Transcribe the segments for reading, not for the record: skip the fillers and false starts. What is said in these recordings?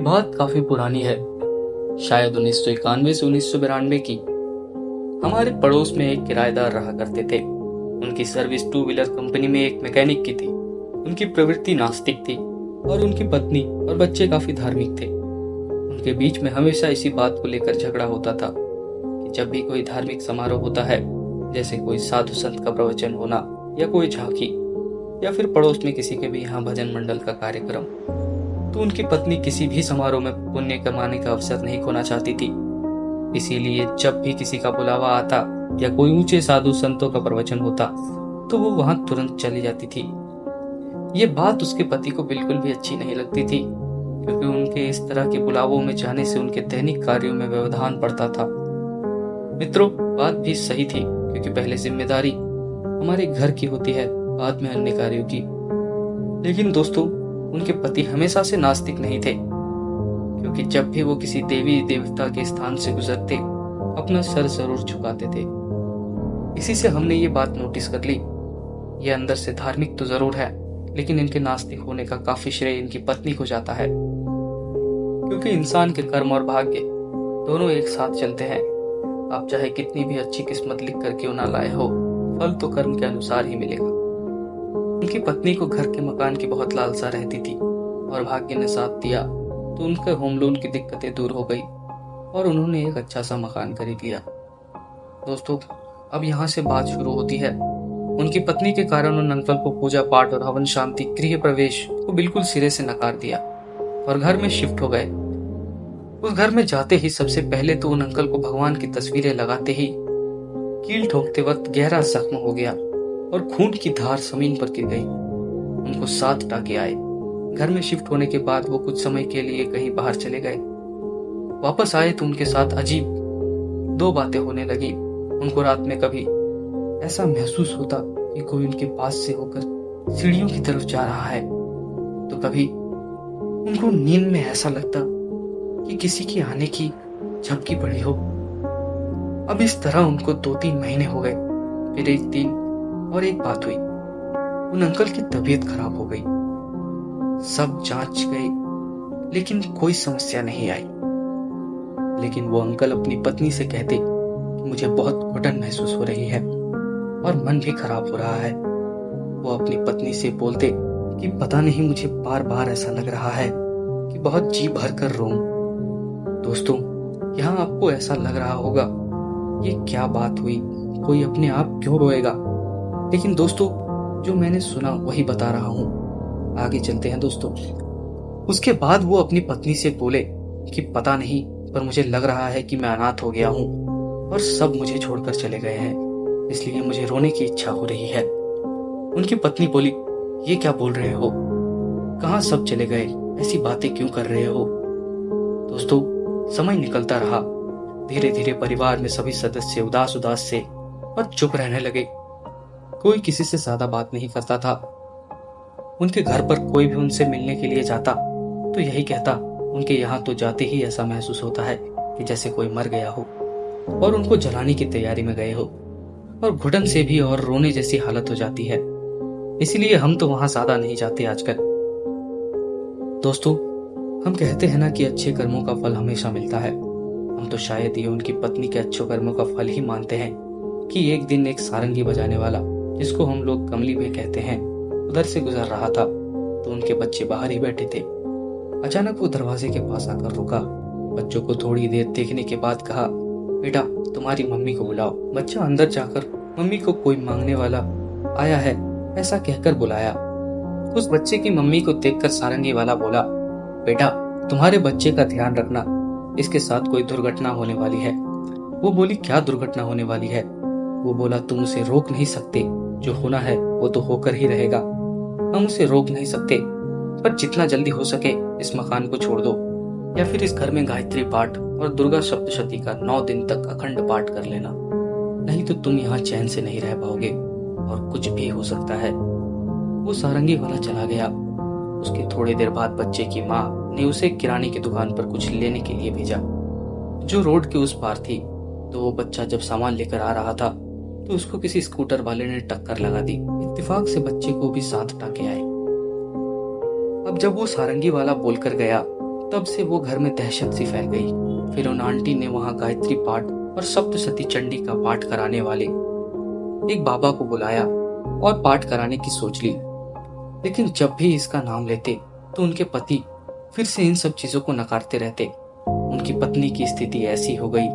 बात काफी पुरानी है, शायद 1991 से 1992 की। हमारे पड़ोस में एक किराएदार रहा करते थे। उनकी सर्विस टू व्हीलर कंपनी में एक मैकेनिक की थी। उनकी प्रवृत्ति नास्तिक थी और उनकी पत्नी और बच्चे काफी धार्मिक थे। उनके बीच में हमेशा इसी बात को लेकर झगड़ा होता था कि जब भी कोई धार्मिक समारोह होता है, जैसे कोई साधु संत का प्रवचन होना या कोई झांकी, या फिर पड़ोस में किसी के भी यहाँ भजन मंडल का कार्यक्रम, तो उनकी पत्नी किसी भी समारोह में पुण्य कमाने का अवसर नहीं खोना चाहती थी। इसीलिए जब भी किसी का बुलावा आता या कोई ऊंचे साधु संतों का प्रवचन होता, तो वो वहां तुरंत चली जाती थी। ये बात उसके पति को बिल्कुल भी अच्छी नहीं लगती थी, क्योंकि उनके इस तरह के बुलावों में जाने से उनके दैनिक कार्यों में व्यवधान पड़ता था। मित्रों, बात भी सही थी, क्योंकि पहले जिम्मेदारी हमारे घर की होती है, बाद में अन्य कार्यों की। लेकिन दोस्तों, उनके पति हमेशा से नास्तिक नहीं थे, क्योंकि जब भी वो किसी देवी देवता के स्थान से गुजरते, अपना सर जरूर झुकाते थे। इसी से हमने ये बात नोटिस कर ली, ये अंदर से धार्मिक तो जरूर है, लेकिन इनके नास्तिक होने का काफी श्रेय इनकी पत्नी को जाता है। क्योंकि इंसान के कर्म और भाग्य दोनों एक साथ चलते हैं। आप चाहे कितनी भी अच्छी किस्मत लिख कर क्यों ना लाए हो, फल तो कर्म के अनुसार ही मिलेगा। उनकी पत्नी को घर के मकान की बहुत लालसा रहती थी, और भाग्य ने साथ दिया तो उनके होम लोन की दिक्कतें दूर हो गई और उन्होंने एक अच्छा सा मकान खरीद लिया। दोस्तों, अब यहाँ से बात शुरू होती है। उनकी पत्नी के कारण उन अंकल को पूजा पाठ और हवन शांति गृह प्रवेश को बिल्कुल सिरे से नकार दिया और घर में शिफ्ट हो गए। उस घर में जाते ही सबसे पहले तो उन अंकल को भगवान की तस्वीरें लगाते ही कील ठोकते वक्त गहरा जख्म हो गया और खून की धार जमीन पर गिर गई। उनको 7 टाके आए। घर में शिफ्ट होने के बाद वो कुछ समय के लिए कहीं बाहर चले गए। वापस आए तो उनके साथ अजीब 2 बातें होने लगी। उनको रात में कभी ऐसा महसूस होता कि कोई उनके पास से होकर सीढ़ियों की तरफ जा रहा है, तो कभी उनको नींद में ऐसा लगता कि किसी की आने की झपकी पड़ी हो। अब इस तरह उनको 2-3 महीने हो गए। फिर एक दिन और एक बात हुई, उन अंकल की तबीयत खराब हो गई। सब जांच गए, लेकिन कोई समस्या नहीं आई। लेकिन वो अंकल अपनी पत्नी से कहते कि मुझे बहुत घुटन महसूस हो रही है और मन भी खराब हो रहा है। वो अपनी पत्नी से बोलते कि पता नहीं, मुझे बार बार ऐसा लग रहा है कि बहुत जी भर कर रोऊं। दोस्तों, यहाँ आपको ऐसा लग रहा होगा ये क्या बात हुई, कोई अपने आप क्यों रोएगा? लेकिन दोस्तों, जो मैंने सुना वही बता रहा हूँ। आगे चलते हैं दोस्तों। उसके बाद वो अपनी पत्नी से बोले कि पता नहीं, पर मुझे लग रहा है कि मैं अनाथ हो गया हूँ और सब मुझे छोड़कर चले गए हैं, इसलिए मुझे रोने की इच्छा हो रही है। उनकी पत्नी बोली, ये क्या बोल रहे हो? कहाँ सब चले गए? ऐसी बातें क्यों कर रहे हो? दोस्तों, समय निकलता रहा। धीरे धीरे परिवार में सभी सदस्य उदास उदास से और चुप रहने लगे। कोई किसी से ज्यादा बात नहीं करता था। उनके घर पर कोई भी उनसे मिलने के लिए जाता तो यही कहता, उनके यहाँ तो जाते ही ऐसा महसूस होता है कि जैसे कोई मर गया हो और उनको जलाने की तैयारी में गए हो, और घुटन से भी और रोने जैसी हालत हो जाती है। इसलिए हम तो वहां ज्यादा नहीं जाते आजकल। दोस्तों, हम कहते हैं ना कि अच्छे कर्मों का फल हमेशा मिलता है। हम तो शायद ये उनकी पत्नी के अच्छे कर्मों का फल ही मानते हैं कि एक दिन एक सारंगी बजाने वाला, जिसको हम लोग कमली भी कहते हैं, उधर से गुजर रहा था तो उनके बच्चे बाहर ही बैठे थे। अचानक वो दरवाजे के पास आकर रुका। बच्चों को थोड़ी देर देखने के बाद कहा, बेटा, तुम्हारी मम्मी को बुलाओ। बच्चा अंदर जाकर मम्मी को कोई मांगने वाला आया है ऐसा कहकर बुलाया। उस बच्चे की मम्मी को देखकर सारंगी वाला बोला, बेटा, तुम्हारे बच्चे का ध्यान रखना, इसके साथ कोई दुर्घटना होने वाली है। वो बोली, क्या दुर्घटना होने वाली है? वो बोला, तुम उसे रोक नहीं सकते, जो होना है वो तो होकर ही रहेगा। हम उसे रोक नहीं सकते, पर जितना जल्दी हो सके इस मकान को छोड़ दो, या फिर इस घर में गायत्री पाठ और दुर्गा सप्तशती का 9 दिन तक अखंड पाठ कर लेना, नहीं तो तुम यहाँ चैन से नहीं रह पाओगे और कुछ भी हो सकता है। वो सारंगी वाला चला गया। उसके थोड़ी देर बाद बच्चे की माँ ने उसे किराने की दुकान पर कुछ लेने के लिए भेजा, जो रोड के उस पार थी। तो वो बच्चा जब सामान लेकर आ रहा था तो उसको किसी स्कूटर वाले ने टक्कर लगा दी। इत्तेफाक से बच्चे को भी साथ टाके आए। अब जब वो सारंगी वाला बोलकर गया, तब से वो घर में दहशत सी फैल गई। फिर उन आंटी ने वहां गायत्री पाठ और सप्तशती चंडी का पाठ कराने वाले एक बाबा को बुलाया और पाठ कराने की सोच ली। लेकिन जब भी इसका नाम लेते तो उनके पति फिर से इन सब चीजों को नकारते रहते। उनकी पत्नी की स्थिति ऐसी हो गई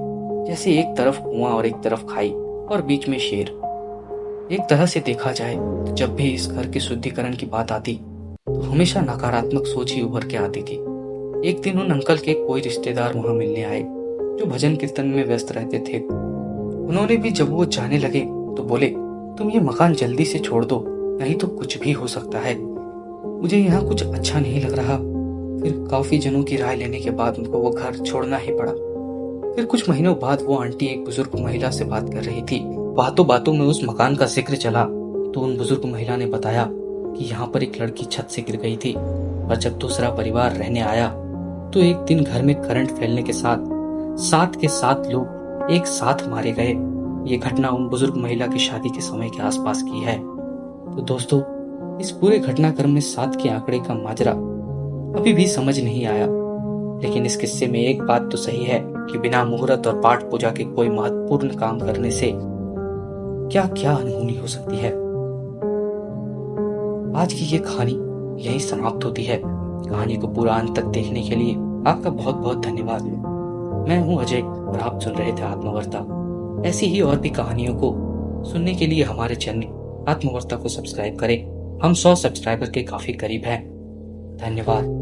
जैसे एक तरफ कुआं और एक तरफ खाई और बीच में शेर। एक तरह से देखा जाए तो जब भी इस घर के शुद्धिकरण की बात आती तो हमेशा नकारात्मक सोच ही उभर के आती थी। एक दिन उन अंकल के कोई रिश्तेदार वहां मिलने आए जो भजन कीर्तन में व्यस्त रहते थे। उन्होंने भी जब वो जाने लगे तो बोले, तुम ये मकान जल्दी से छोड़ दो, नहीं तो कुछ भी हो सकता है। मुझे यहाँ कुछ अच्छा नहीं लग रहा। फिर काफी जनों की राय लेने के बाद उनको वो घर छोड़ना ही पड़ा। फिर कुछ महीनों बाद वो आंटी एक बुजुर्ग महिला से बात कर रही थी। बातों बातों में उस मकान का जिक्र चला तो उन बुजुर्ग महिला ने बताया कि यहाँ पर एक लड़की छत से गिर गई थी, और जब दूसरा परिवार रहने आया तो एक दिन घर में करंट फैलने के साथ 7 के 7 लोग एक साथ मारे गए। ये घटना उन बुजुर्ग महिला की शादी के समय के आसपास की है। तो दोस्तों, इस पूरे घटनाक्रम में 7 के आंकड़े का माजरा अभी भी समझ नहीं आया। लेकिन इस किस्से में एक बात तो सही है कि बिना मुहूर्त और पाठ पूजा के कोई महत्वपूर्ण काम करने से क्या क्या अनहोनी हो सकती है। आज की ये कहानी यही समाप्त होती है। कहानी को पूरा अंत तक देखने के लिए आपका बहुत बहुत धन्यवाद। मैं हूं अजय और आप सुन रहे थे आत्मवार्ता। ऐसी ही और भी कहानियों को सुनने के लिए हमारे चैनल आत्मवार्ता को सब्सक्राइब करें। हम 100 सब्सक्राइबर के काफी करीब हैं। धन्यवाद।